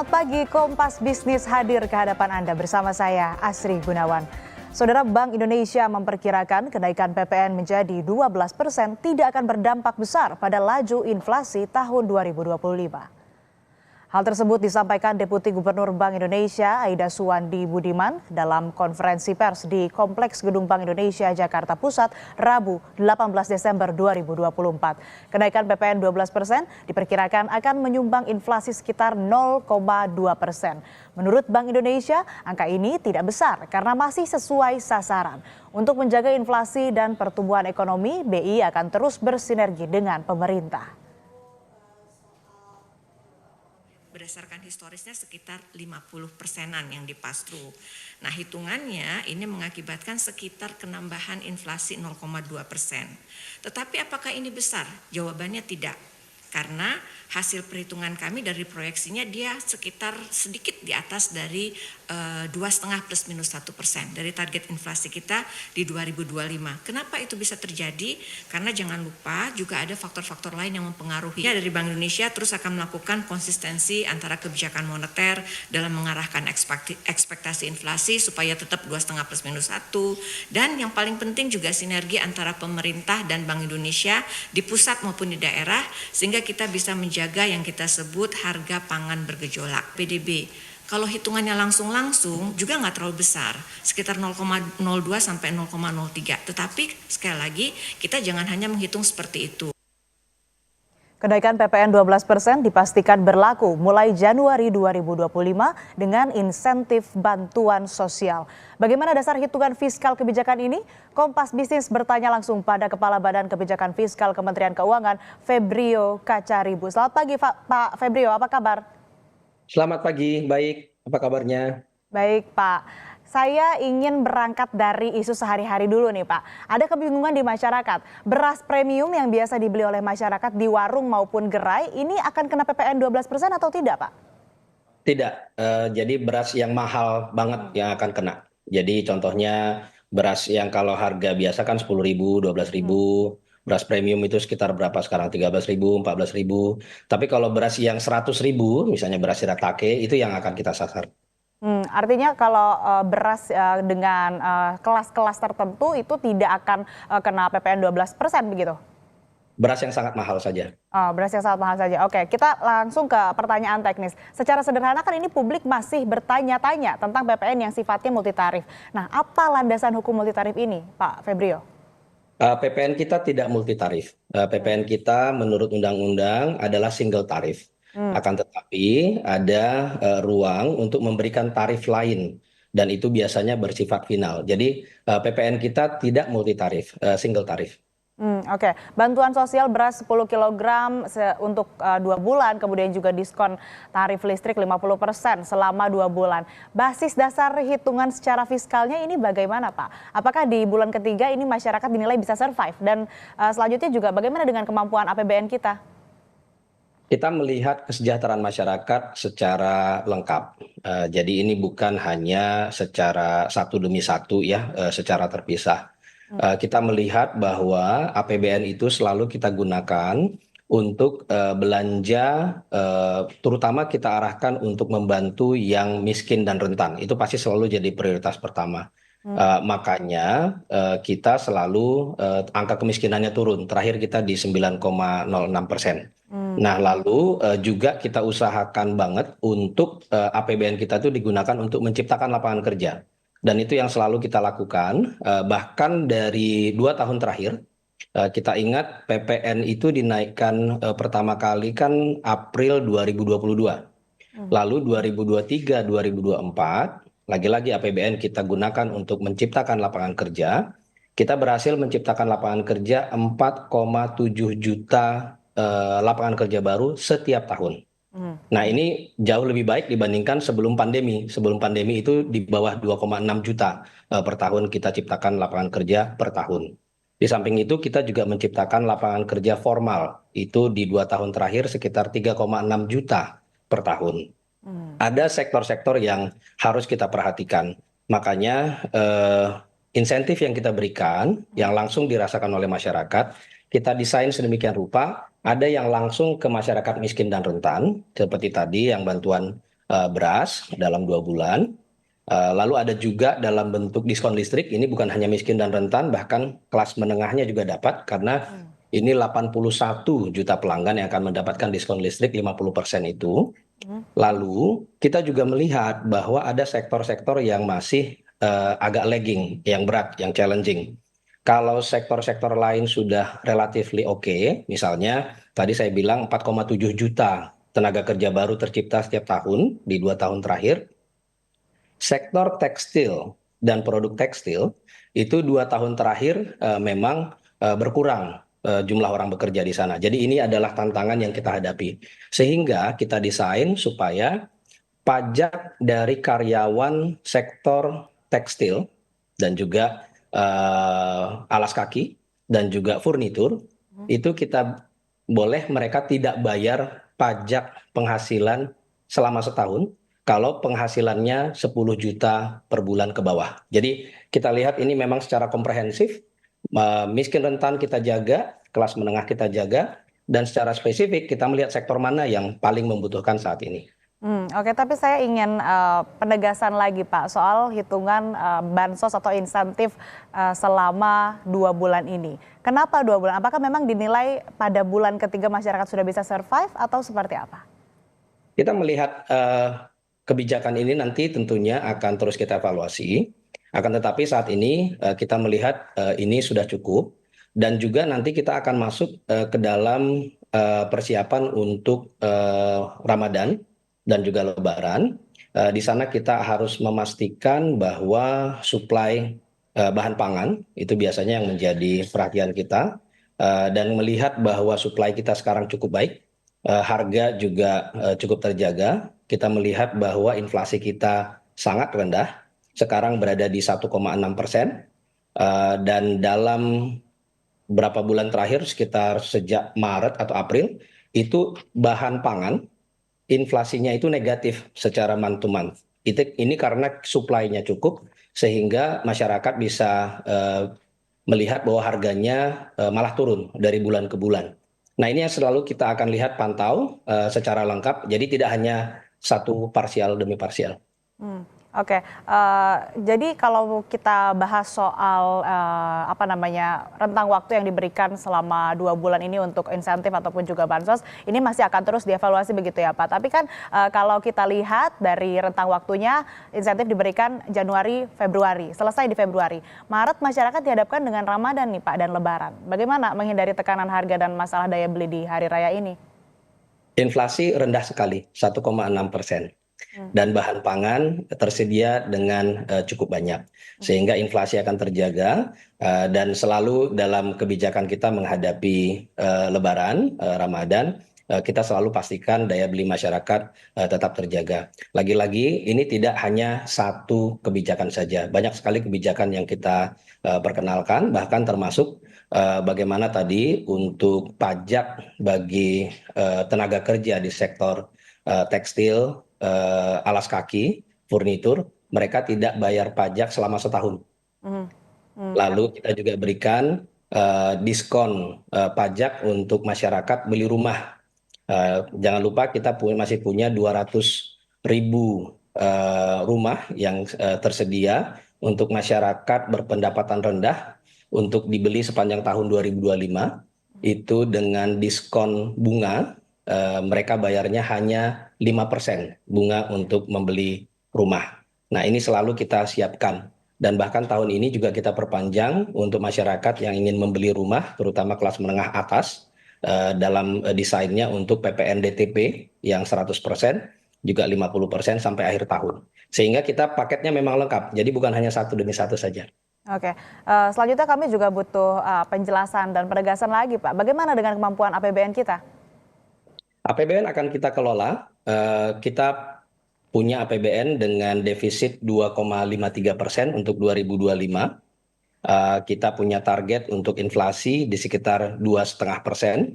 Selamat pagi, Kompas Bisnis hadir ke hadapan Anda bersama saya, Asri Gunawan. Saudara, Bank Indonesia memperkirakan kenaikan PPN menjadi 12% tidak akan berdampak besar pada laju inflasi tahun 2025. Hal tersebut disampaikan Deputi Gubernur Bank Indonesia Aida Suwandi Budiman dalam konferensi pers di Kompleks Gedung Bank Indonesia Jakarta Pusat Rabu 18 Desember 2024. Kenaikan PPN 12% diperkirakan akan menyumbang inflasi sekitar 0,2%. Menurut Bank Indonesia, angka ini tidak besar karena masih sesuai sasaran. Untuk menjaga inflasi dan pertumbuhan ekonomi, BI akan terus bersinergi dengan pemerintah. Berdasarkan historisnya sekitar 50%-an yang dipass-through. Nah, hitungannya ini mengakibatkan sekitar penambahan inflasi 0,2%. Tetapi apakah ini besar? Jawabannya tidak. Karena hasil perhitungan kami dari proyeksinya dia sekitar sedikit di atas dari 2,5 plus minus 1% dari target inflasi kita di 2025. Kenapa itu bisa terjadi? Karena jangan lupa juga ada faktor-faktor lain yang mempengaruhi. Dari Bank Indonesia terus akan melakukan konsistensi antara kebijakan moneter dalam mengarahkan ekspektasi inflasi supaya tetap 2,5 plus minus 1. Dan yang paling penting juga sinergi antara pemerintah dan Bank Indonesia di pusat maupun di daerah sehingga kita bisa menjaga yang kita sebut harga pangan bergejolak, PDB. Kalau hitungannya langsung juga nggak terlalu besar, sekitar 0,02 sampai 0,03. Tetapi sekali lagi kita jangan hanya menghitung seperti itu. Kenaikan PPN 12% dipastikan berlaku mulai Januari 2025 dengan insentif bantuan sosial. Bagaimana dasar hitungan fiskal kebijakan ini? Kompas Bisnis bertanya langsung pada Kepala Badan Kebijakan Fiskal Kementerian Keuangan, Febrio Kacaribu. Selamat pagi, Pak Febrio, apa kabar? Selamat pagi, baik. Apa kabarnya? Baik, Pak. Saya ingin berangkat dari isu sehari-hari dulu nih, Pak. Ada kebingungan di masyarakat. Beras premium yang biasa dibeli oleh masyarakat di warung maupun gerai, ini akan kena PPN 12% atau tidak, Pak? Tidak. Jadi beras yang mahal banget yang akan kena. Jadi contohnya beras yang kalau harga biasa kan 10.000, 12.000. Beras premium itu sekitar berapa sekarang? 13.000, 14.000. Tapi kalau beras yang 100.000, misalnya beras shiratake, itu yang akan kita sasar. Artinya kalau beras dengan kelas-kelas tertentu itu tidak akan kena PPN 12% begitu? Beras yang sangat mahal saja. Beras yang sangat mahal saja. Oke, kita langsung ke pertanyaan teknis. Secara sederhana kan ini publik masih bertanya-tanya tentang PPN yang sifatnya multitarif. Nah, apa landasan hukum multitarif ini, Pak Febrio? PPN kita tidak multitarif. PPN kita menurut undang-undang adalah single tarif. Akan tetapi ada ruang untuk memberikan tarif lain dan itu biasanya bersifat final. Jadi PPN kita tidak multitarif, single tarif. Oke. Bantuan sosial beras 10 kilogram untuk 2 bulan, kemudian juga diskon tarif listrik 50% selama 2 bulan. Basis dasar hitungan secara fiskalnya ini bagaimana, Pak? Apakah di bulan ketiga ini masyarakat dinilai bisa survive? Dan selanjutnya juga bagaimana dengan kemampuan APBN kita? Kita melihat kesejahteraan masyarakat secara lengkap. Jadi ini bukan hanya secara satu demi satu ya, secara terpisah. Kita melihat bahwa APBN itu selalu kita gunakan untuk belanja, terutama kita arahkan untuk membantu yang miskin dan rentan. Itu pasti selalu jadi prioritas pertama. Makanya kita selalu angka kemiskinannya turun. Terakhir kita di 9,06%. Nah, lalu juga kita usahakan banget untuk APBN kita itu digunakan untuk menciptakan lapangan kerja. Dan itu yang selalu kita lakukan. Bahkan dari 2 tahun terakhir, kita ingat PPN itu dinaikkan pertama kali kan April 2022. Lalu 2023, 2024, lagi-lagi APBN kita gunakan untuk menciptakan lapangan kerja. Kita berhasil menciptakan lapangan kerja 4,7 juta lapangan kerja baru setiap tahun. Nah, ini jauh lebih baik dibandingkan sebelum pandemi. Sebelum pandemi itu di bawah 2,6 juta per tahun kita ciptakan lapangan kerja per tahun. Di samping itu kita juga menciptakan lapangan kerja formal. Itu di 2 tahun terakhir sekitar 3,6 juta per tahun. Ada sektor-sektor yang harus kita perhatikan. Makanya insentif yang kita berikan, yang langsung dirasakan oleh masyarakat, kita desain sedemikian rupa, ada yang langsung ke masyarakat miskin dan rentan, seperti tadi yang bantuan beras dalam 2 bulan. Lalu ada juga dalam bentuk diskon listrik, ini bukan hanya miskin dan rentan, bahkan kelas menengahnya juga dapat, karena ini 81 juta pelanggan yang akan mendapatkan diskon listrik 50% itu. Lalu kita juga melihat bahwa ada sektor-sektor yang masih agak lagging, yang berat, yang challenging. Kalau sektor-sektor lain sudah relatively oke, misalnya tadi saya bilang 4,7 juta tenaga kerja baru tercipta setiap tahun di 2 tahun terakhir. Sektor tekstil dan produk tekstil itu 2 tahun terakhir memang berkurang jumlah orang bekerja di sana. Jadi ini adalah tantangan yang kita hadapi. Sehingga kita desain supaya pajak dari karyawan sektor tekstil dan juga alas kaki dan juga furnitur itu kita boleh mereka tidak bayar pajak penghasilan selama setahun kalau penghasilannya 10 juta per bulan ke bawah. Jadi kita lihat ini memang secara komprehensif, miskin rentan kita jaga, kelas menengah kita jaga, dan secara spesifik kita melihat sektor mana yang paling membutuhkan saat ini. Oke, tapi saya ingin penegasan lagi Pak soal hitungan bansos atau insentif selama 2 bulan ini. Kenapa 2 bulan? Apakah memang dinilai pada bulan ketiga masyarakat sudah bisa survive atau seperti apa? Kita melihat kebijakan ini nanti tentunya akan terus kita evaluasi. Akan tetapi saat ini kita melihat ini sudah cukup, dan juga nanti kita akan masuk ke dalam persiapan untuk Ramadan dan juga Lebaran. Di sana kita harus memastikan bahwa suplai bahan pangan itu biasanya yang menjadi perhatian kita, dan melihat bahwa suplai kita sekarang cukup baik, harga juga cukup terjaga. Kita melihat bahwa inflasi kita sangat rendah, sekarang berada di 1,6%, dan dalam beberapa bulan terakhir sekitar sejak Maret atau April itu bahan pangan inflasinya itu negatif secara month to month. Ini karena suplainya cukup sehingga masyarakat bisa melihat bahwa harganya malah turun dari bulan ke bulan. Nah, ini yang selalu kita akan lihat pantau secara lengkap. Jadi tidak hanya satu parsial demi parsial. Oke, jadi kalau kita bahas soal rentang waktu yang diberikan selama 2 bulan ini untuk insentif ataupun juga bansos, ini masih akan terus dievaluasi begitu ya Pak. Tapi kan kalau kita lihat dari rentang waktunya, insentif diberikan Januari, Februari, selesai di Februari. Maret masyarakat dihadapkan dengan Ramadan nih Pak dan Lebaran. Bagaimana menghindari tekanan harga dan masalah daya beli di hari raya ini? Inflasi rendah sekali, 1,6%. Dan bahan pangan tersedia dengan cukup banyak, sehingga inflasi akan terjaga, dan selalu dalam kebijakan kita menghadapi Lebaran, Ramadan, kita selalu pastikan daya beli masyarakat tetap terjaga. Lagi-lagi ini tidak hanya satu kebijakan saja, banyak sekali kebijakan yang kita perkenalkan, bahkan termasuk bagaimana tadi untuk pajak bagi tenaga kerja di sektor tekstil, alas kaki, furnitur, mereka tidak bayar pajak selama setahun. Lalu kita juga berikan diskon pajak untuk masyarakat beli rumah. Jangan lupa kita masih punya 200.000 rumah yang tersedia untuk masyarakat berpendapatan rendah untuk dibeli sepanjang tahun 2025. Itu dengan diskon bunga, mereka bayarnya hanya 5% bunga untuk membeli rumah. Nah, ini selalu kita siapkan. Dan bahkan tahun ini juga kita perpanjang untuk masyarakat yang ingin membeli rumah, terutama kelas menengah atas, dalam desainnya untuk PPN DTP yang 100%, juga 50% sampai akhir tahun. Sehingga kita paketnya memang lengkap, jadi bukan hanya satu demi satu saja. Oke, selanjutnya kami juga butuh penjelasan dan penegasan lagi Pak. Bagaimana dengan kemampuan APBN kita? APBN akan kita kelola, kita punya APBN dengan defisit 2,53% untuk 2025. Kita punya target untuk inflasi di sekitar 2,5%.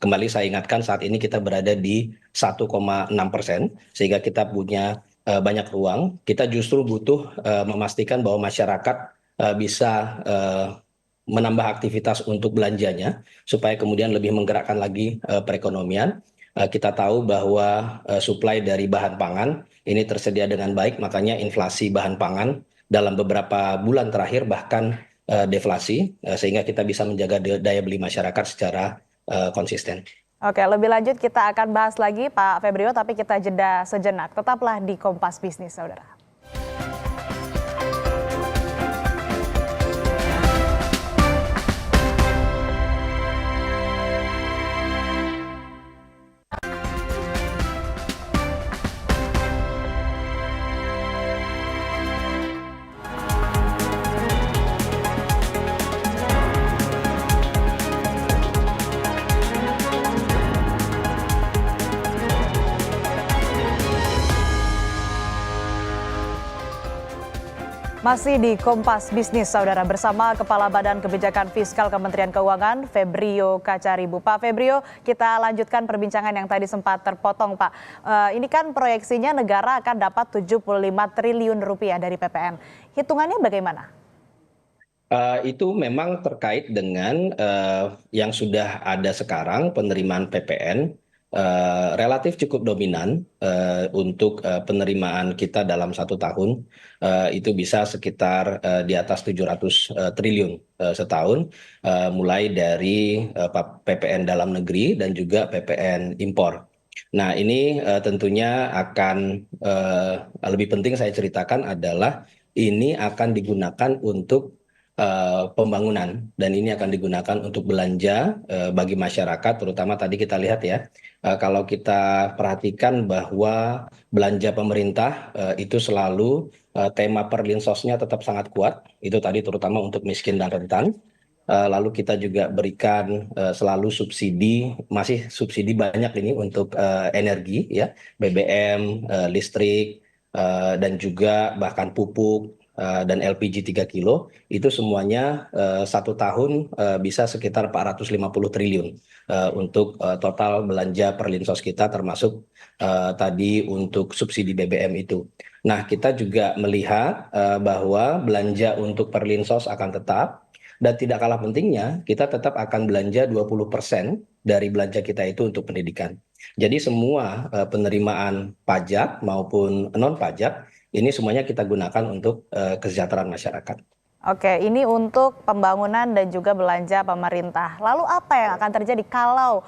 Kembali saya ingatkan saat ini kita berada di 1,6%, sehingga kita punya banyak ruang. Kita justru butuh memastikan bahwa masyarakat bisa menambah aktivitas untuk belanjanya supaya kemudian lebih menggerakkan lagi perekonomian. Kita tahu bahwa supply dari bahan pangan ini tersedia dengan baik, makanya inflasi bahan pangan dalam beberapa bulan terakhir bahkan deflasi, sehingga kita bisa menjaga daya beli masyarakat secara konsisten. Oke, lebih lanjut kita akan bahas lagi Pak Febrio, tapi kita jeda sejenak. Tetaplah di Kompas Bisnis, saudara. Masih di Kompas Bisnis, saudara, bersama Kepala Badan Kebijakan Fiskal Kementerian Keuangan, Febrio Kacaribu. Pak Febrio, kita lanjutkan perbincangan yang tadi sempat terpotong, Pak. Ini kan proyeksinya negara akan dapat 75 triliun rupiah dari PPN. Hitungannya bagaimana? Itu memang terkait dengan yang sudah ada sekarang, penerimaan PPN relatif cukup dominan untuk penerimaan kita dalam 1 tahun. Itu bisa sekitar di atas 700 triliun setahun, mulai dari PPN dalam negeri dan juga PPN impor. Nah, ini tentunya akan lebih penting saya ceritakan adalah ini akan digunakan untuk pembangunan, dan ini akan digunakan untuk belanja bagi masyarakat, terutama tadi kita lihat ya, kalau kita perhatikan bahwa belanja pemerintah itu selalu tema perlinsosnya tetap sangat kuat, itu tadi terutama untuk miskin dan rentan. Lalu kita juga berikan selalu subsidi, masih subsidi banyak ini untuk energi ya, BBM, listrik, dan juga bahkan pupuk dan LPG 3 kilo, itu semuanya 1 tahun bisa sekitar 450 triliun untuk total belanja perlinsos kita, termasuk tadi untuk subsidi BBM itu. Nah, kita juga melihat bahwa belanja untuk perlinsos akan tetap, dan tidak kalah pentingnya kita tetap akan belanja 20% dari belanja kita itu untuk pendidikan. Jadi semua penerimaan pajak maupun non pajak ini semuanya kita gunakan untuk kesejahteraan masyarakat. Oke, ini untuk pembangunan dan juga belanja pemerintah. Lalu apa yang akan terjadi kalau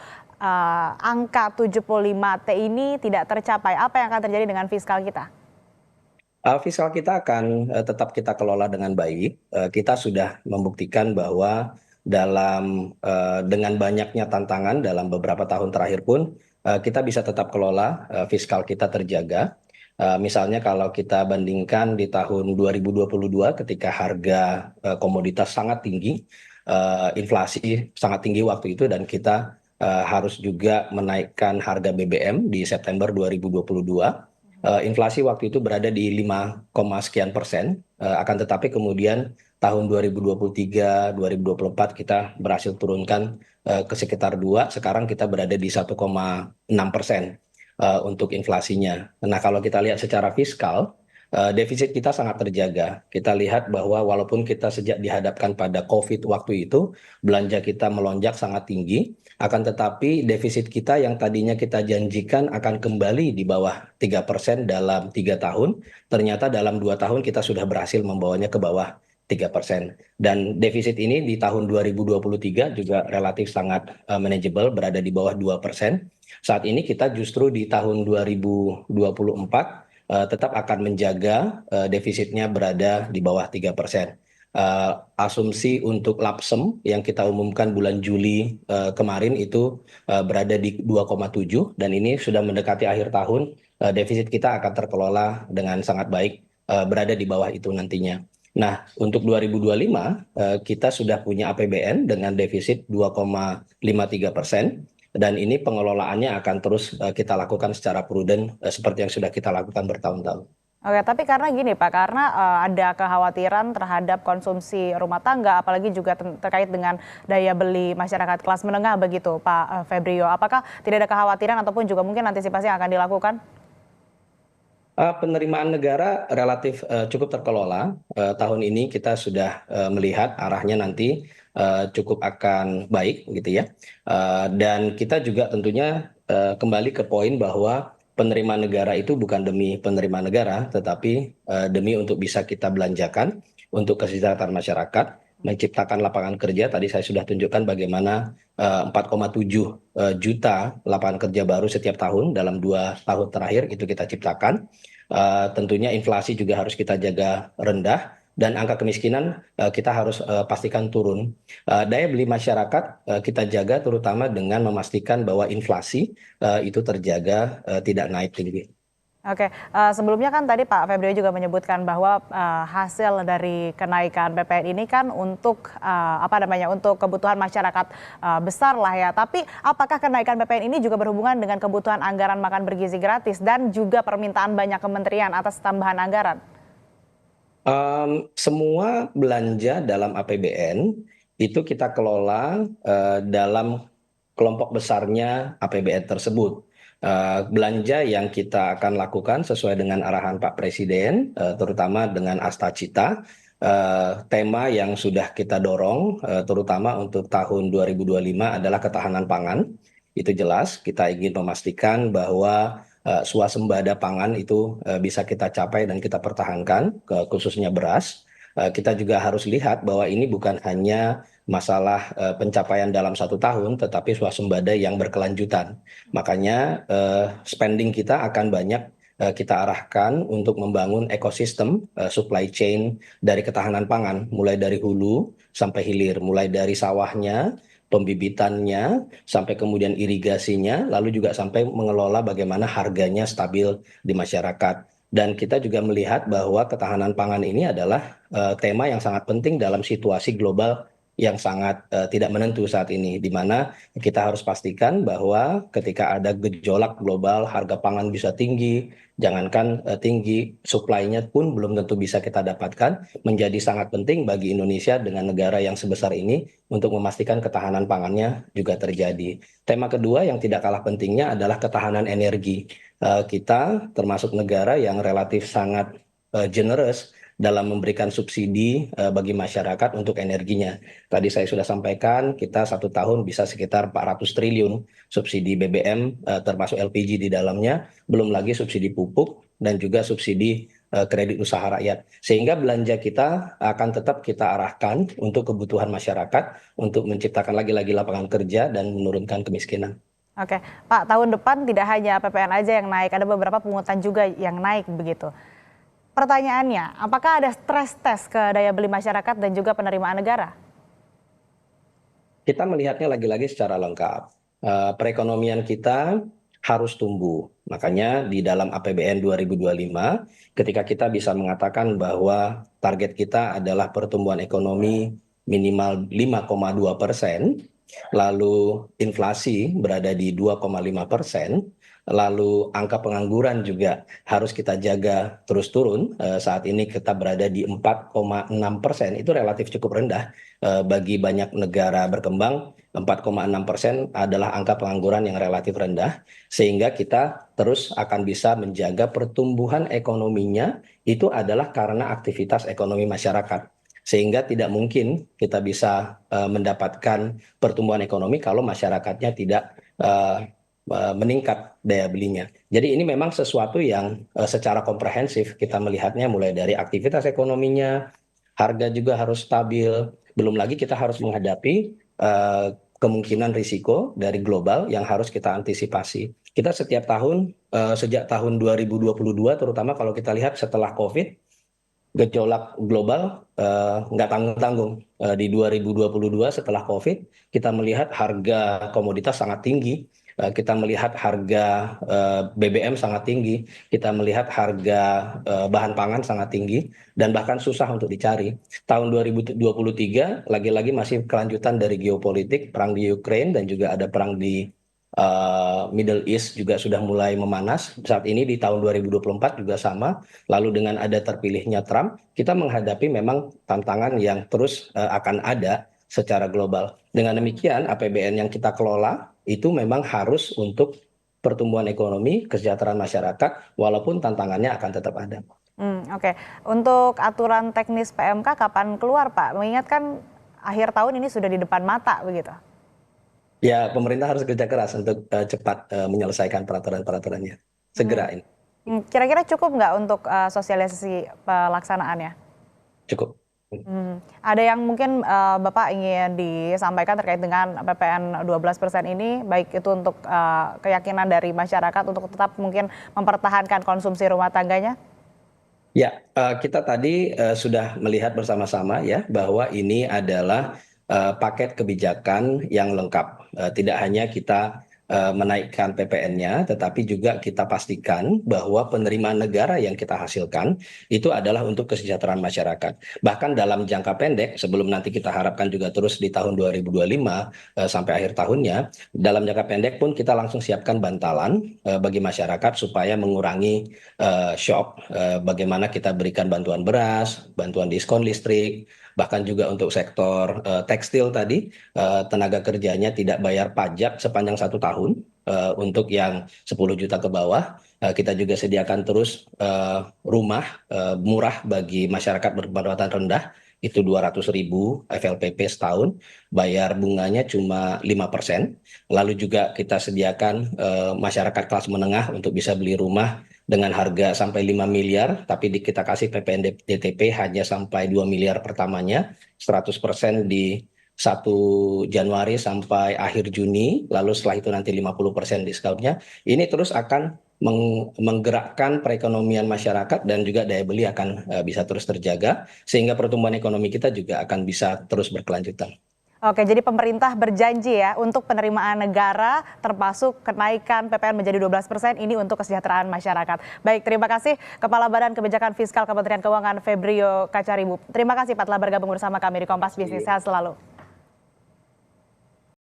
angka 75T ini tidak tercapai? Apa yang akan terjadi dengan fiskal kita? Fiskal kita akan tetap kita kelola dengan baik. Kita sudah membuktikan bahwa dengan banyaknya tantangan dalam beberapa tahun terakhir pun kita bisa tetap kelola, fiskal kita terjaga. Misalnya kalau kita bandingkan di tahun 2022 ketika harga komoditas sangat tinggi, inflasi sangat tinggi waktu itu, dan kita harus juga menaikkan harga BBM di September 2022. Inflasi waktu itu berada di 5, sekian persen, akan tetapi kemudian tahun 2023, 2024 kita berhasil turunkan ke sekitar 2, sekarang kita berada di 1,6% untuk inflasinya. Nah, kalau kita lihat secara fiskal, defisit kita sangat terjaga. Kita lihat bahwa walaupun kita sejak dihadapkan pada COVID waktu itu, belanja kita melonjak sangat tinggi, akan tetapi defisit kita yang tadinya kita janjikan akan kembali di bawah 3% dalam 3 tahun, ternyata dalam 2 tahun kita sudah berhasil membawanya ke bawah 3%. Dan defisit ini di tahun 2023 juga relatif sangat manageable, berada di bawah 2%. Saat ini kita justru di tahun 2024 tetap akan menjaga defisitnya berada di bawah 3%. Asumsi untuk lapsem yang kita umumkan bulan Juli kemarin itu berada di 2,7, dan ini sudah mendekati akhir tahun, defisit kita akan terkelola dengan sangat baik, berada di bawah itu nantinya. Nah, untuk 2025 kita sudah punya APBN dengan defisit 2,53%, dan ini pengelolaannya akan terus kita lakukan secara prudent seperti yang sudah kita lakukan bertahun-tahun. Oke, tapi karena gini Pak, karena ada kekhawatiran terhadap konsumsi rumah tangga, apalagi juga terkait dengan daya beli masyarakat kelas menengah begitu Pak Febrio. Apakah tidak ada kekhawatiran ataupun juga mungkin antisipasi yang akan dilakukan? Penerimaan negara relatif cukup terkelola. Tahun ini kita sudah melihat arahnya nanti cukup akan baik gitu ya. Dan kita juga tentunya kembali ke poin bahwa penerimaan negara itu bukan demi penerimaan negara, tetapi demi untuk bisa kita belanjakan untuk kesejahteraan masyarakat, menciptakan lapangan kerja. Tadi saya sudah tunjukkan bagaimana 4,7 juta lapangan kerja baru setiap tahun dalam 2 tahun terakhir itu kita ciptakan. Tentunya inflasi juga harus kita jaga rendah dan angka kemiskinan kita harus pastikan turun. Daya beli masyarakat kita jaga terutama dengan memastikan bahwa inflasi itu terjaga tidak naik tinggi. Oke, sebelumnya kan tadi Pak Febrio juga menyebutkan bahwa hasil dari kenaikan PPN ini kan untuk untuk kebutuhan masyarakat besar lah ya. Tapi apakah kenaikan PPN ini juga berhubungan dengan kebutuhan anggaran makan bergizi gratis dan juga permintaan banyak kementerian atas tambahan anggaran? Semua belanja dalam APBN itu kita kelola dalam kelompok besarnya APBN tersebut. Belanja yang kita akan lakukan sesuai dengan arahan Pak Presiden, terutama dengan Asta Cita, tema yang sudah kita dorong, terutama untuk tahun 2025 adalah ketahanan pangan. Itu jelas, kita ingin memastikan bahwa swasembada pangan itu bisa kita capai dan kita pertahankan, khususnya beras. Kita juga harus lihat bahwa ini bukan hanya masalah pencapaian dalam 1 tahun, tetapi swasembada yang berkelanjutan. Makanya spending kita akan banyak kita arahkan untuk membangun ekosistem supply chain dari ketahanan pangan, mulai dari hulu sampai hilir, mulai dari sawahnya, pembibitannya, sampai kemudian irigasinya, lalu juga sampai mengelola bagaimana harganya stabil di masyarakat. Dan kita juga melihat bahwa ketahanan pangan ini adalah tema yang sangat penting dalam situasi global yang sangat tidak menentu saat ini, di mana kita harus pastikan bahwa ketika ada gejolak global, harga pangan bisa tinggi, jangankan tinggi, supply-nya pun belum tentu bisa kita dapatkan, menjadi sangat penting bagi Indonesia dengan negara yang sebesar ini untuk memastikan ketahanan pangannya juga terjadi. Tema kedua yang tidak kalah pentingnya adalah ketahanan energi. Kita termasuk negara yang relatif sangat generous dalam memberikan subsidi bagi masyarakat untuk energinya. Tadi saya sudah sampaikan, kita 1 tahun bisa sekitar 400 triliun subsidi BBM, termasuk LPG di dalamnya, belum lagi subsidi pupuk dan juga subsidi kredit usaha rakyat. Sehingga belanja kita akan tetap kita arahkan untuk kebutuhan masyarakat, untuk menciptakan lagi-lagi lapangan kerja dan menurunkan kemiskinan. Oke, Pak, tahun depan tidak hanya PPN aja yang naik, ada beberapa pungutan juga yang naik begitu. Pertanyaannya, apakah ada stres tes ke daya beli masyarakat dan juga penerimaan negara? Kita melihatnya lagi-lagi secara lengkap. Perekonomian kita harus tumbuh. Makanya di dalam APBN 2025, ketika kita bisa mengatakan bahwa target kita adalah pertumbuhan ekonomi minimal 5,2%, lalu inflasi berada di 2,5%, lalu angka pengangguran juga harus kita jaga terus turun. Saat ini kita berada di 4,6%, itu relatif cukup rendah bagi banyak negara berkembang. 4,6% adalah angka pengangguran yang relatif rendah, sehingga kita terus akan bisa menjaga pertumbuhan ekonominya itu adalah karena aktivitas ekonomi masyarakat. Sehingga tidak mungkin kita bisa mendapatkan pertumbuhan ekonomi kalau masyarakatnya tidak meningkat daya belinya. Jadi ini memang sesuatu yang secara komprehensif kita melihatnya, mulai dari aktivitas ekonominya, harga juga harus stabil, belum lagi kita harus menghadapi kemungkinan risiko dari global yang harus kita antisipasi. Kita setiap tahun, sejak tahun 2022 terutama kalau kita lihat setelah COVID, gejolak global nggak tanggung-tanggung. Di 2022 setelah COVID, kita melihat harga komoditas sangat tinggi, kita melihat harga BBM sangat tinggi, kita melihat harga bahan pangan sangat tinggi, dan bahkan susah untuk dicari. Tahun 2023 lagi-lagi masih kelanjutan dari geopolitik, perang di Ukraine dan juga ada perang di Middle East juga sudah mulai memanas. Saat ini di tahun 2024 juga sama. Lalu dengan ada terpilihnya Trump, kita menghadapi memang tantangan yang terus akan ada secara global. Dengan demikian, APBN yang kita kelola itu memang harus untuk pertumbuhan ekonomi, kesejahteraan masyarakat, walaupun tantangannya akan tetap ada. Oke. Untuk aturan teknis PMK kapan keluar, Pak? Mengingat kan akhir tahun ini sudah di depan mata begitu. Ya, pemerintah harus kerja keras untuk cepat menyelesaikan peraturan-peraturannya. Segera ini. Kira-kira cukup nggak untuk sosialisasi pelaksanaannya? Cukup. Ada yang mungkin Bapak ingin disampaikan terkait dengan PPN 12% ini, baik itu untuk keyakinan dari masyarakat untuk tetap mungkin mempertahankan konsumsi rumah tangganya? Ya, kita tadi sudah melihat bersama-sama ya bahwa ini adalah paket kebijakan yang lengkap. Tidak hanya kita menaikkan PPN-nya, tetapi juga kita pastikan bahwa penerimaan negara yang kita hasilkan itu adalah untuk kesejahteraan masyarakat. Bahkan dalam jangka pendek, sebelum nanti kita harapkan juga terus di tahun 2025 sampai akhir tahunnya, dalam jangka pendek pun kita langsung siapkan bantalan bagi masyarakat supaya mengurangi shock. Bagaimana kita berikan bantuan beras, bantuan diskon listrik, bahkan juga untuk sektor tekstil tadi, tenaga kerjanya tidak bayar pajak sepanjang 1 tahun. Untuk yang 10 juta ke bawah, kita juga sediakan terus rumah murah bagi masyarakat berpendapatan rendah, itu 200.000 FLPP setahun, bayar bunganya cuma 5%. Lalu juga kita sediakan masyarakat kelas menengah untuk bisa beli rumah dengan harga sampai 5 miliar, tapi kita kasih PPN DTP hanya sampai 2 miliar pertamanya, 100% di 1 Januari sampai akhir Juni, lalu setelah itu nanti 50% diskonnya. Ini terus akan menggerakkan perekonomian masyarakat dan juga daya beli akan bisa terus terjaga, sehingga pertumbuhan ekonomi kita juga akan bisa terus berkelanjutan. Oke, jadi pemerintah berjanji ya untuk penerimaan negara termasuk kenaikan PPN menjadi 12% ini untuk kesejahteraan masyarakat. Baik, terima kasih Kepala Badan Kebijakan Fiskal Kementerian Keuangan Febrio Kacaribu. Terima kasih Pak telah bergabung bersama kami di Kompas Bisnis. Sehat selalu.